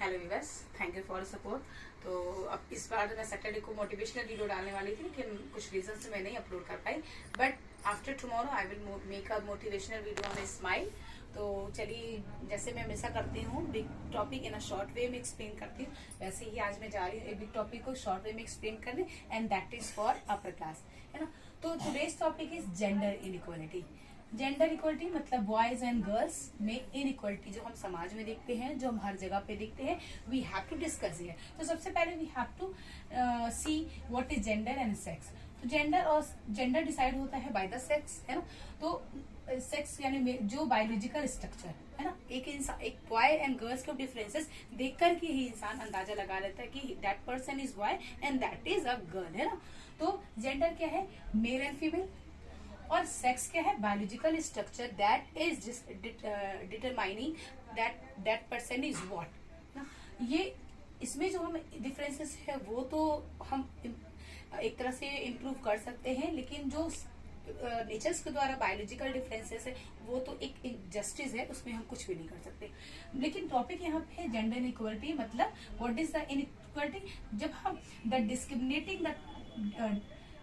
Hello viewers, thank you for support. तो अब इस बार मैं सैटरडे को मोटिवेशनल वीडियो डालने वाली थी, लेकिन कुछ रीजन से मैं नहीं अपलोड कर पाई। But after tomorrow I will make a motivational video on smile. तो चलिए, जैसे मैं हमेशा करती हूँ, big topic in a short way में एक्सप्लेन करती हूँ, वैसे ही आज मैं जा रही हूँ एक बिग टॉपिक को शॉर्ट वे में एक्सप्लेन करने, and that is for upper class, है ना। तो today's topic is gender inequality. Gender equality मतलब बॉयज एंड गर्ल्स में इनइक्वलिटी जो हम समाज में देखते हैं, जो हम हर जगह पे देखते हैं, we have to discuss here. तो सबसे पहले we have to see what is gender and sex. तो जेंडर और जेंडर डिसाइड होता है बाय द सेक्स, है ना। तो सेक्स यानी जो बायोलॉजिकल स्ट्रक्चर है ना, एक इंसान, एक बॉय एंड गर्ल्स के डिफरेंसेस देख करके ही इंसान अंदाजा लगा लेता है कि that person is boy and that is a girl, है ना। तो जेंडर क्या है? Male and female. और सेक्स क्या है? Biological structure that is determining that person is what. ये इसमें जो हम डिफरेंसेस है वो तो हम एक तरह से इम्प्रूव कर सकते हैं, लेकिन जो नेचर्स के द्वारा बायोलॉजिकल डिफरेंसेस है वो तो एक इनजस्टिस है, उसमें हम कुछ भी नहीं कर सकते। लेकिन टॉपिक यहाँ पे है जेंडर इनइक्वालिटी। मतलब व्हाट इज द इनइक्वालिटी? जब हम the discriminating the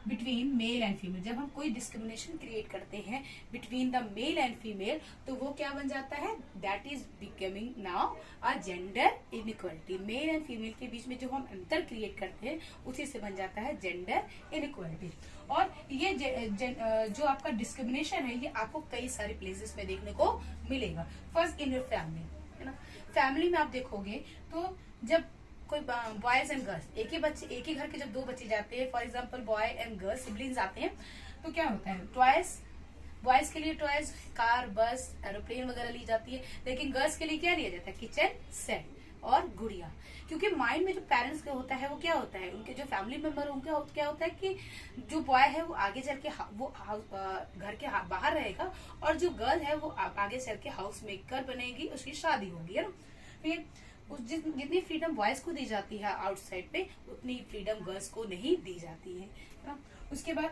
between male and female, जब हम कोई डिस्क्रिमिनेशन क्रिएट करते हैं between the male and female, तो वो क्या बन जाता है? That is becoming now a gender inequality. Male and female के बीच में जो हम अंतर क्रिएट करते हैं उसी से बन जाता है जेंडर इनइक्वालिटी। और ये जो आपका डिस्क्रिमिनेशन है ये आपको कई सारे प्लेसेस में देखने को मिलेगा। फर्स्ट इन योर फैमिली, है ना। फैमिली में आप देखोगे तो जब कोई बॉयज एंड गर्ल्स, एक ही घर के जब दो बच्चे जाते हैं, for example boy and girls siblings आते हैं, तो क्या होता है? टॉयज, बॉयज के लिए टॉयज कार, बस, एरोप्लेन वगैरह ली जाती है, लेकिन गर्ल्स के लिए क्या लिया जाता है? किचन सेट और गुड़िया। क्योंकि माइंड में जो पेरेंट्स का होता है वो क्या होता है, उनके जो फैमिली मेंबर उनका क्या होता है कि जो बॉय है वो आगे चल के वो घर के बाहर रहेगा, और जो गर्ल है वो आगे चल के हाउस मेकर बनेगी, उसकी शादी होगी, है ना। फिर जितनी फ्रीडम बॉयज को दी जाती है आउटसाइड पे, उतनी फ्रीडम गर्ल्स को नहीं दी जाती है ना। उसके बाद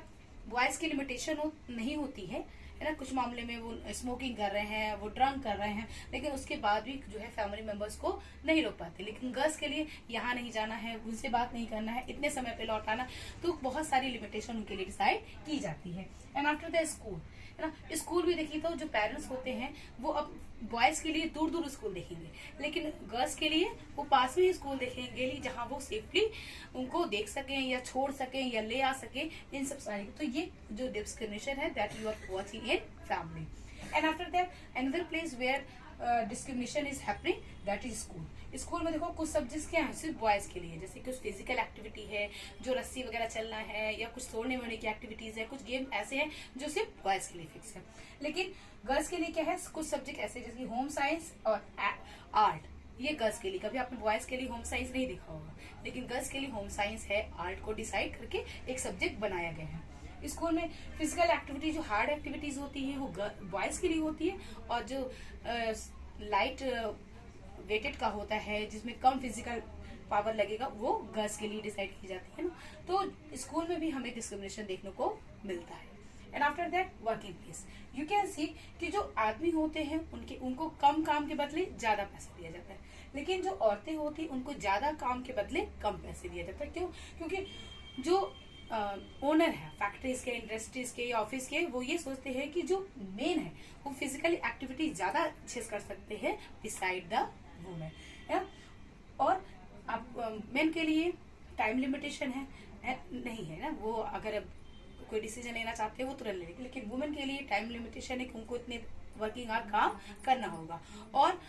बॉयज की लिमिटेशन नहीं होती है ना। कुछ मामले में वो स्मोकिंग कर रहे हैं, वो ड्रंक कर रहे हैं, लेकिन उसके बाद भी जो है फैमिली मेंबर्स को नहीं रोक पाते। लेकिन गर्ल्स के लिए यहाँ नहीं जाना है, उनसे बात नहीं करना है, इतने समय पे लौट आना, तो बहुत सारी लिमिटेशन उनके लिए डिसाइड की जाती है। एंड आफ्टर द स्कूल, है ना, स्कूल भी देखिए तो जो पेरेंट्स होते हैं वो अब बॉयज के लिए दूर दूर स्कूल देखेंगे, लेकिन गर्ल्स के लिए वो पास में ही स्कूल देखेंगे जहां वो सेफली उनको देख सकें या छोड़ सकें या ले आ सके, इन सब सारी। तो ये जो डिस्क्रिमिनेशन है that you are watching in family. And after that another place where discrimination is happening that is school. School में देखो कुछ सब्जेक्ट्स क्या है सिर्फ बॉयज के लिए, जैसे कुछ फिजिकल एक्टिविटी है, जो रस्सी वगैरह चलना है, या कुछ तोड़ने वोड़ने की एक्टिविटीज है, कुछ गेम ऐसे हैं जो सिर्फ बॉयज के लिए फिक्स है। लेकिन गर्ल्स के लिए क्या है? कुछ सब्जेक्ट ऐसे जैसे होम साइंस और आर्ट, ये गर्ल्स के लिए। कभी आपने बॉयज के लिए होम साइंस नहीं देखा होगा, लेकिन गर्ल्स के लिए होम साइंस है, आर्ट को डिसाइड करके एक सब्जेक्ट बनाया गया है। स्कूल में फिजिकल एक्टिविटी, जो हार्ड एक्टिविटीज होती है वो बॉयज के लिए होती है, और जो लाइट वेटेड का होता है जिसमें कम फिजिकल पावर लगेगा वो गर्ल्स के लिए डिसाइड की जाती है ना। तो स्कूल में भी हमें डिस्क्रिमिनेशन देखने को मिलता है। And after that working place, you can see कि जो आदमी होते हैं उनको कम काम के बदले ज्यादा पैसा दिया जाता है, लेकिन जो औरतें होती हैं उनको ज्यादा काम के बदले कम पैसे दिया जाता है। क्यों? क्योंकि जो ओनर है फैक्ट्रीज के, इंडस्ट्रीज के या ऑफिस के, वो ये सोचते हैं कि जो मेन है वो फिजिकल एक्टिविटी ज्यादा अच्छे से कर सकते हैं बिसाइड द वुमेन। और आप मेन के लिए टाइम लिमिटेशन है नहीं है ना, वो अगर कोई डिसीजन लेना चाहते हैं वो तुरंत ले लेंगे, लेकिन वुमेन के लिए टाइम लिमिटेशन है कि उनको इतने वर्किंग आवर काम करना होगा। और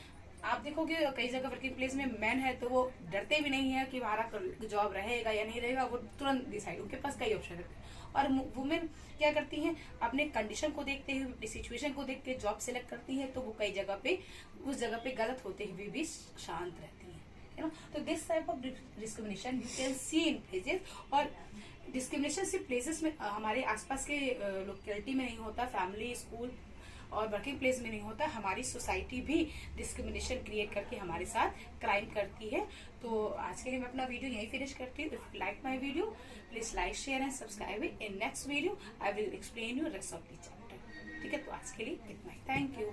आप देखोगे कई जगह वर्किंग प्लेस में मैन है तो वो डरते भी नहीं है कि हमारा जॉब रहेगा या नहीं रहेगा, वो तुरंत डिसाइड, उनके पास कई ऑप्शन रहते हैं। और वुमेन क्या करती हैं? अपने कंडीशन को देखते हुए, अपनी सिचुएशन को देखते हुए जॉब सिलेक्ट करती है, तो वो कई जगह पे उस जगह पे गलत होते हुए भी शांत रहती है ना। तो this type of discrimination you can see in places. और डिस्क्रिमिनेशन सिर्फ प्लेसेस में, हमारे आसपास के लोकेलिटी में नहीं होता, फैमिली, स्कूल और वर्किंग प्लेस में नहीं होता, हमारी सोसाइटी भी डिस्क्रिमिनेशन क्रिएट करके हमारे साथ क्राइम करती है। तो आज के लिए मैं अपना वीडियो यहीं फिनिश करती हूँ। If you like my video please like, share and subscribe. In next video I will explain you rest of the chapter. ठीक है, तो आज के लिए इतना ही। Thank you.